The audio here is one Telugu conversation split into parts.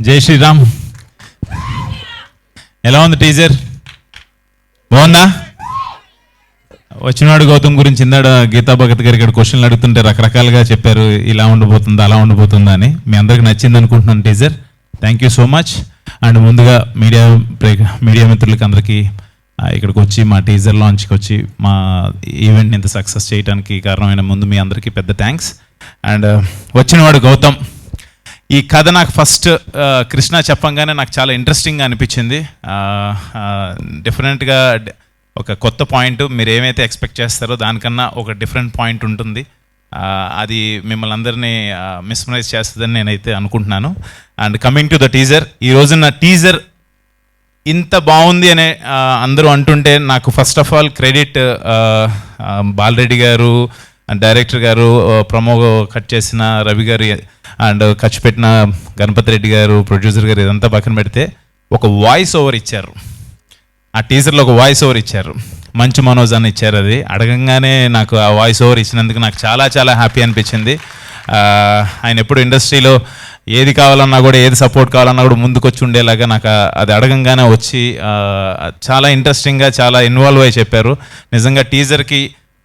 జై శ్రీరామ్. ఎలా ఉంది టీజర్? బాగుందా? వచ్చినవాడు గౌతమ్ గురించి ఇందాడ గీతా భగత్ గారు ఇక్కడ క్వశ్చన్లు అడుగుతుంటే రకరకాలుగా చెప్పారు, ఇలా ఉండబోతుందా అలా ఉండబోతుందా అని. మీ అందరికి నచ్చింది అనుకుంటున్నాను teaser. Thank you so much. And ముందుగా మీడియా మిత్రులకి అందరికీ ఇక్కడికి వచ్చి మా టీజర్ లాంచ్కి వచ్చి మా ఈవెంట్ని ఇంత సక్సెస్ చేయడానికి కారణమైన ముందు మీ అందరికీ పెద్ద థ్యాంక్స్. అండ్ వచ్చినవాడు గౌతమ్, ఈ కథ నాకు ఫస్ట్ కృష్ణ చెప్పంగానే నాకు చాలా ఇంట్రెస్టింగ్గా అనిపించింది. డిఫరెంట్గా ఒక కొత్త పాయింట్, మీరు ఏమైతే ఎక్స్పెక్ట్ చేస్తారో దానికన్నా ఒక డిఫరెంట్ పాయింట్ ఉంటుంది. అది మిమ్మల్ని అందరినీ మిస్మరైజ్ చేస్తుందని నేనైతే అనుకుంటున్నాను. And coming to the teaser, ఈ రోజున టీజర్ ఇంత బాగుంది అనే అందరూ అంటుంటే నాకు first of all credit Bala Reddy గారు, డైరెక్టర్ గారు, ప్రమో కట్ చేసిన రవి గారు, అండ్ ఖర్చు పెట్టిన గణపతి రెడ్డి గారు, ప్రొడ్యూసర్ గారు, ఇదంతా పక్కన పెడితే ఒక వాయిస్ ఓవర్ ఇచ్చారు. ఆ టీజర్లో ఒక వాయిస్ ఓవర్ ఇచ్చారు, మంచు మనోజ్ అని ఇచ్చారు. అది అడగంగానే నాకు ఆ వాయిస్ ఓవర్ ఇచ్చినందుకు నాకు చాలా చాలా హ్యాపీ అనిపించింది. ఆయన ఎప్పుడు ఇండస్ట్రీలో ఏది కావాలన్నా కూడా, ఏది సపోర్ట్ కావాలన్నా కూడా ముందుకు వచ్చి ఉండేలాగా నాకు అది అడగంగానే వచ్చి చాలా ఇంట్రెస్టింగ్గా చాలా ఇన్వాల్వ్ అయ్యి చెప్పారు. నిజంగా టీజర్కి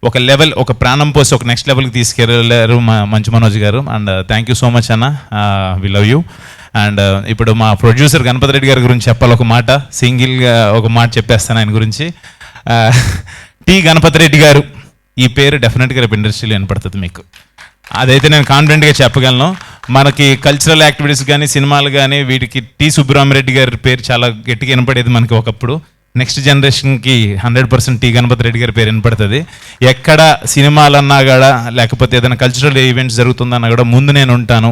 ఒక లెవెల్, ఒక ప్రాణం పోసి ఒక నెక్స్ట్ లెవెల్కి తీసుకెళ్ళారు మంచు మనోజ్ గారు. And thank you so much అన్న, వి లవ్ యూ. అండ్ ఇప్పుడు మా ప్రొడ్యూసర్ గణపతి రెడ్డి గారి గురించి చెప్పాలి. ఒక మాట సింగిల్గా ఒక మాట చెప్పేస్తాను ఆయన గురించి. టి గణపతి రెడ్డి గారు, ఈ పేరు డెఫినెట్గా రేపు ఇండస్ట్రీలో వినపడుతుంది మీకు, అదైతే నేను కాన్ఫిడెంట్గా చెప్పగలను. మనకి కల్చరల్ యాక్టివిటీస్ కానీ, సినిమాలు కానీ, వీటికి టి సుబ్బరామరెడ్డి గారి పేరు చాలా గట్టిగా వినపడేది మనకి ఒకప్పుడు. నెక్స్ట్ జనరేషన్కి 100% టి గణపతి రెడ్డి గారి పేరు వినపడుతుంది. ఎక్కడ సినిమాలన్నా కూడా, లేకపోతే ఏదైనా కల్చరల్ ఈవెంట్స్ జరుగుతుందన్నా కూడా ముందు నేను ఉంటాను.